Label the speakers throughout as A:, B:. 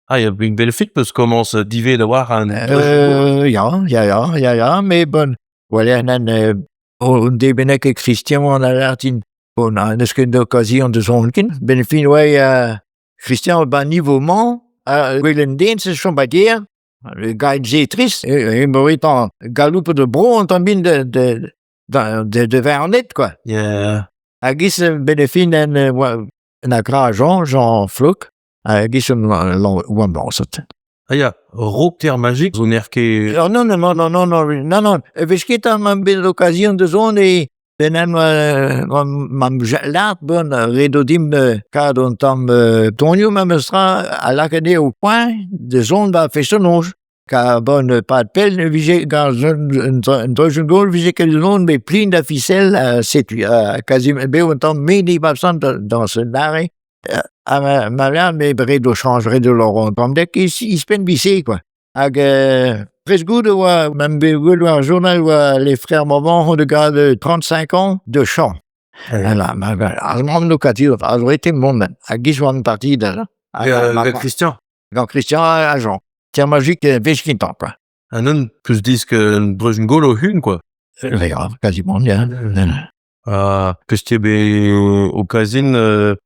A: Ah, je ben ik ben fit parce commence die weer de war aan.
B: Ja, maar bon, voilà, en die ben ik Christian aan de latin, bon, dus kun de occasion de zonken, ben fin wij, Christian ba niveau man, willen Deense schon bij dir, guide zeer trist, maar étant galoupe de bron, dan bin de vernet, quoi.
A: Ja.
B: Agis ben fin en agra Jean Flock, agis een bonset.
A: Ah ja, rookter magique, zo'n herke...
B: Non. We schieten maar bij de occasie de zone en mam laat bon redodim cadre tam Tonio memestra à l'académie au point de zone va festonage car bon pas de pelle visé dans un troisième goal visé que le zone mais plein de ficelles c'est quasi un temps mini absent dans ce arrêt à ma mais redo changerait de leur comme dès qu'ils se peine vissé quoi avec presque good même un journal où les frères Morvan ont de gars de 35 ans de chant. Alors, allemand locatif, alors était mon même. À qui soit une partie de là.
A: Christian.
B: Quand Christian à Jean. Tiens magique, Vesquintan, quoi.
A: En dan kus disk een bruggen goal o hun, quoi.
B: Ja, quasiment, ja.
A: Kus je bij occasion,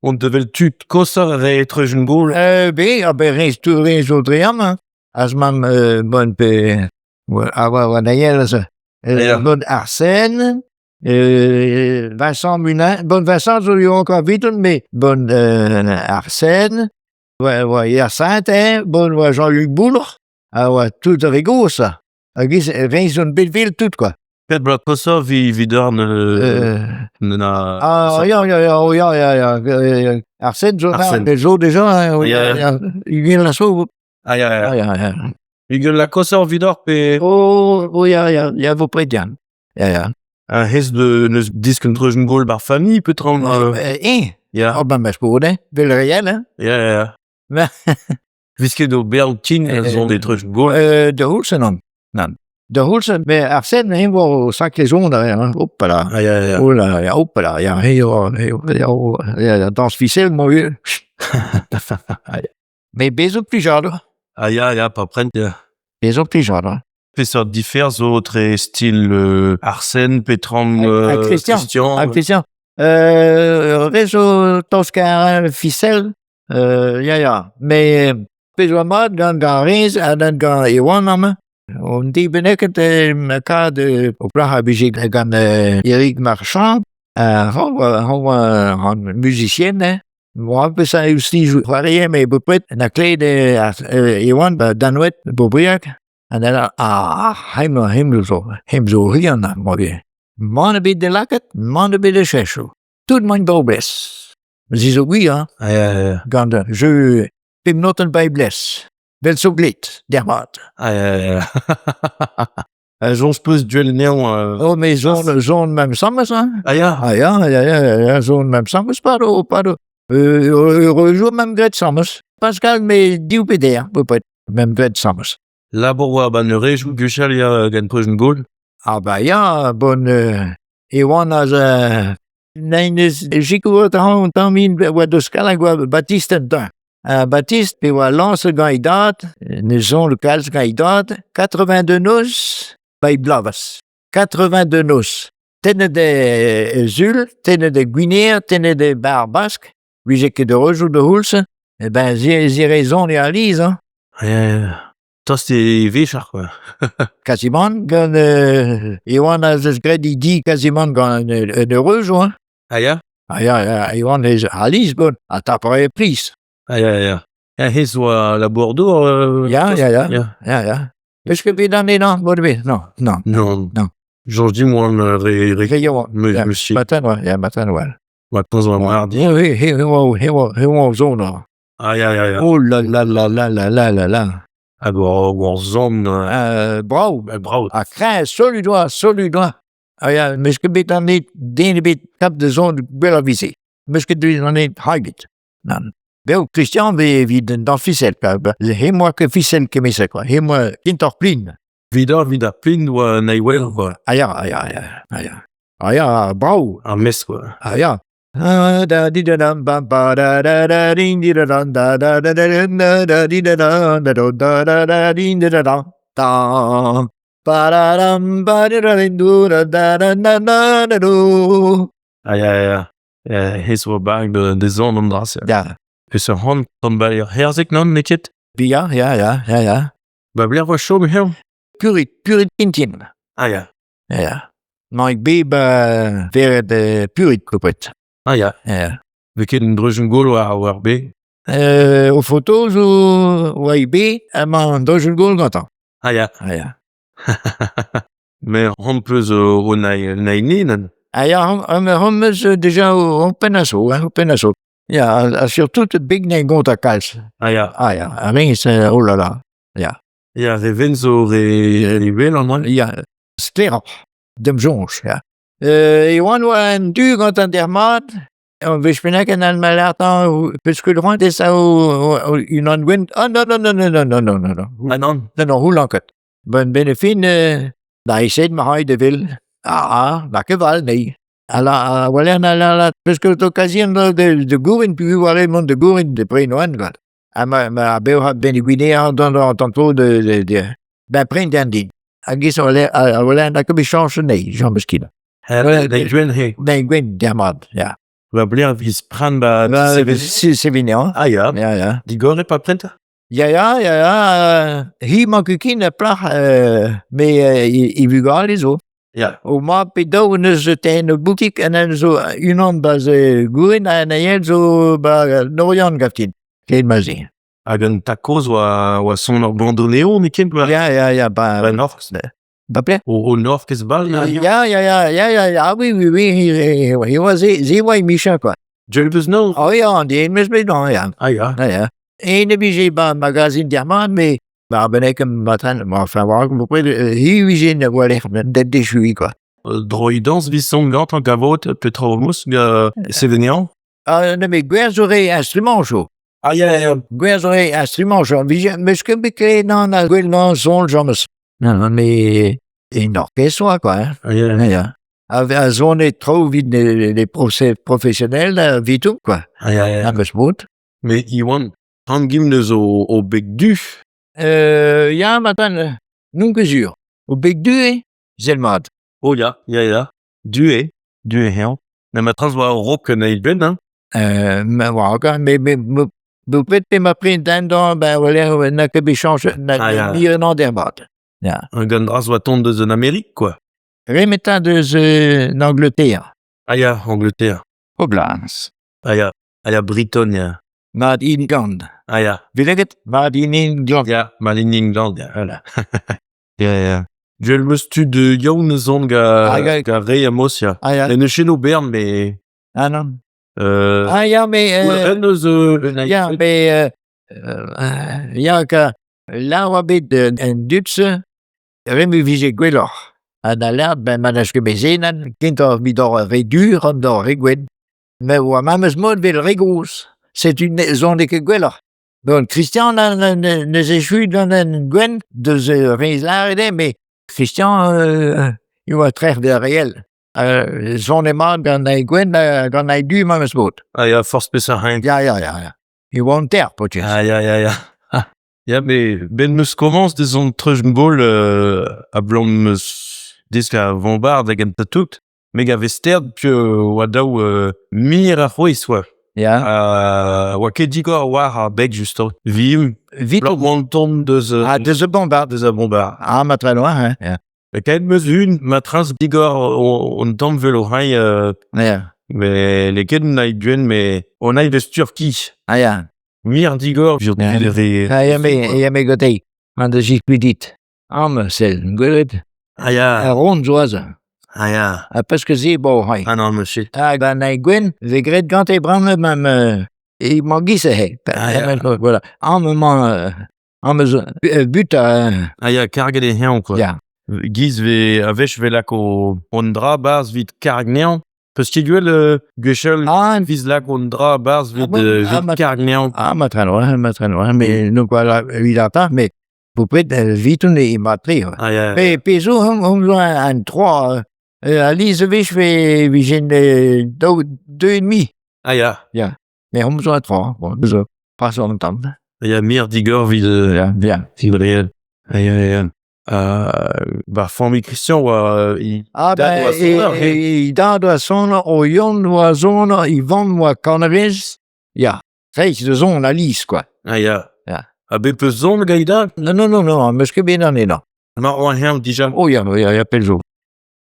A: on devait tut kosa re truggen goal.
B: Reis au triam, als man, bon, d'ailleurs, bon, Arsène, Vincent Munin, bon, Vincent, je lui ai encore vite, mais bon, Arsène, Hyacinthe, bon, Jean-Luc Boulre, tout rigolo, ça. Reis une belle ville, tout, quoi.
A: Pet blad kosa vi dorn na...
B: Arsène, zo déjà, il vient la sauve.
A: Ja. Igen la kosa vi dor pe...
B: Ja, vos prédian. Ja.
A: Hes de neus disk een truggen goal bar famille, peut-être... Ja.
B: Oh, ben, spoorde, wel réel, hein.
A: Ja. Viske do Berltin, zon de truggen goal.
B: De Hulsen dan. De Hulsen, mais Arsène, hij was sacré zone derrière, hoppala.
A: Ja.
B: Hoppala, ja, dans ficelle, mooi. Mais bezig plijado.
A: Ja, pas prent, ja.
B: Bezig plijado.
A: Pesor divers autres style Arsène, Petran,
B: Christian. Réseau Tosca ficelle, ja. Mais bezig maar dan Reis en dan Iwan namen. En die ben ik het elkaar de op Praga bezig gaan Eric Marchand, een musicien, hè. Moi, puis ça aussi, je variais mes boupettes, la clé de Iwan, Danouet, Bobriac, et là, hem zo rien, moi bien. Mon bit de laket, mon bit de chèchou. Tout le monde va bless. Mais c'est oui, hein.
A: Ja.
B: Gande, je pim noten bij bless. Wel zo glit, dermat.
A: Ja. Zo'n spus duel neon...
B: Oh, mais zone même sammers, hein. Ja, zone même sammers, pardon. Rejoue même Gret Sammers. Pascal, mais diou pédère, peut-être. Même Gret Sammers.
A: La bourrois, ben, rejoue Guchal, ja, gen truggen goal.
B: Ah, bah, ja, bon, Iwan als, Jikou, tamin, de Scala, Baptiste, Baptiste, puis lance candidat, maison locale candidat, 82 nous, by Blavas. 82 nous. Tenne de Zul, tenne de Guinée, tenne de Bar Basque. Wie j'ai que de rejoue de Hulsen, j'ai raison et Alice, hein.
A: Ja. Dat c'est Véchar, quoi.
B: Quasiment, quand, Iwan a ce gredi dit quasiment quand de rejoue, hein.
A: Ja.
B: Iwan is Alice, bon, à ta première prise.
A: Ja. Ja, hes la Bordeaux...
B: Ja. Est-ce que dan les noms, Non.
A: Georges dit, moi, monsieur.
B: Matin, ouais.
A: Maintenant, on va mardi.
B: He was zone.
A: Ja.
B: Oh là.
A: Alors, zone...
B: Brauw. A craint, solidois. Ja, misschien ben dan niet de ene bit kap de zone wel visé. Misschien doe je dan niet high Dan. Wel, Christian, wie dan ficelle. Heel mooi que ficelle que mis, quoi. Heel mooi, kinderplin.
A: Vida plin ou Naiwell, quoi.
B: Ja, brauw.
A: Un mess, quoi.
B: Ja. Da-di-da-dam, bam, ba-da-da-da-ding-di-da-dam, da-da-da-da-da-di-da-da-da-da-da-ding-di-da-dam, dam. Ba-da-dam, ba-di-da-ding-du-da-da-da-da-da-da-do.
A: Ja. Hees wel bang de zon om dat.
B: Ja.
A: Dus een hond dan bij je herzik non niet.
B: Ja.
A: Bij blijf wel zo heel.
B: Purit Tintien.
A: Ja.
B: Ja. Maar ik ben weer de Purit Kupret.
A: Ja.
B: Ja.
A: We kunnen druisen golo à bij.
B: Aux photos, au IB, maar dans le goal content.
A: Ja. Mais on peut zo nijnen.
B: Ja, on is déjà op Penasso, op Penasso. Ja, surtout het big name gonta kals.
A: Ja.
B: Alleen is, oh là là. Ja.
A: Ja, reven zo revelen man.
B: Ja, sklera. Dem jongs, ja. Iwan wa een duur gant aan der maat. En we spreken aan mijn later, puisque le rond is une on wind. Oh, no. Non, hoe lang het? Ben fin, daar is het maar de wil. Dat kan wel, nee. Voilà, puisque l'occasion de Gourin, puis voilà, mon de Gourin, de Prénoan, quoi. Maar ben ik weer dan tantôt de ben Préndandin. Agis voilà, dat kan je chance, nee, Jean Mesquina.
A: Ik
B: Ben, dermad, ja.
A: We blijven is prendbaar.
B: Sévignan. Ja.
A: Die gore pas prenta.
B: Ja. Hier mag ik in plag, mais il vugal zo.
A: Ja.
B: O ma pedawen is het in de boutique en dan zo iemand bij ze goeien en hij zo bij Norian gaat in. Geen maar zien.
A: Agen tacos wa son abandonné niet kind.
B: Ja, bij
A: Nord.
B: Baple?
A: Au Nord is bal.
B: Ja, oui, hier was ze was Micha quoi.
A: Julbus no.
B: Oh ja, die mis me dan, ja. Ja. En de bijzien bij magazine diamant, maar ben ik hem wat aan, maar van waar ik hier bijzien wel echt dat is wie quoi.
A: Droidans visson gant en gavote Petromus Sévignan.
B: Nee, mais guerzoré instrument zo.
A: Ja.
B: Guerzoré instrument zo. Misschien bekleed dan Guerzoré son jamais. Non, mais in orchestre quoi. Ja. Avec zone est trop vite les professionnels vite tout quoi.
A: Ja.
B: Dat is goed.
A: Mais Iwan hangim zo au bec du.
B: Ja, maar dan non que zuur. Au bec du zelmad.
A: Oh ja. Du heel. Na ma trans wa rock na il ben hein.
B: Maar waar mais peut-être ma print dan ben voilà na que change na hier en derbat. Ja.
A: Un gan dras wa ton de en Amérique quoi.
B: Remetta de Angleterre.
A: Ja, Angleterre.
B: Oblans.
A: Ja, Britannia.
B: Maar in England.
A: Ja.
B: Wil ik het? Maar in England.
A: Ja, maar in England, ja.
B: Voilà.
A: Ja. Je me stu de Joune zon ga re emosia.
B: Ja.
A: En chez nous Bern, mais...
B: Non.
A: Ja,
B: mais... ja, mais... ja, que... L'Arabie en Duitse... Remi vise Gwelor. En alert ben manasje bezenen. Kind of midor redur om door regwed. Mais wa mames mod vil regous. C'est une zone que Gwelor. Bon, Christian ne s'échoue dans un Gwen de ce résultat, mais Christian, il va très de réel. Zone est mort dans un Gwen, dans un du mames mod.
A: Ja, force pesa hein.
B: Ja. Il va en terre, potjes.
A: Ja. Ja, mais ben meus commence des on trujn bol a blom meus diska vombardegen tatout. Mega vesterd puis wadau mir a rois wa.
B: Ja.
A: Wa ket digor war a beg justo. Vim
B: Vite.
A: blok wanton de ze
B: De ce bombard.
A: de ze bombard.
B: Ma très loin, hein. Ja.
A: Ket meus un matrans digor on tom velo hai
B: Ja.
A: mais les ket na duen mais on a de Turquie.
B: Ja.
A: Mir digor vir
B: Ja, mais goté. Man de zich dit. C'est good.
A: Ja.
B: Rond zoise.
A: Ja.
B: Parce que c'est beau, hai.
A: Non, monsieur.
B: Dan hij Gwen, de gret quand hij brand met ik mag gießen he. Voilà. But
A: Ja, karge de hen, quoi.
B: ja.
A: Giz ve avech velak on dra bars vit kargnean. Peus ti duel gwechel viz lak on dra bars vit kargnean.
B: Ma très loin, mais donc voilà, évidemment, mais vous pouvez vite on est matri.
A: Ja.
B: Mais peso on un 3 Alice Wisch, we zijn 2,5.
A: Ah ja.
B: Nee, om zo uit voor. Dus pas aan het dan.
A: Ja, meer digger wie de...
B: Ja.
A: Iedereen. Ja. Waarvan mi Christian was...
B: Daar was zone, Orion was zone, Ivan was Canaris. Ja. Krijg je de zon Alice, quoi.
A: Ah ja.
B: Ja.
A: Heb je zon ga je daar?
B: Non, misschien ben je dan niet.
A: Maar on hem déjà...
B: Oh ja, Peugeot.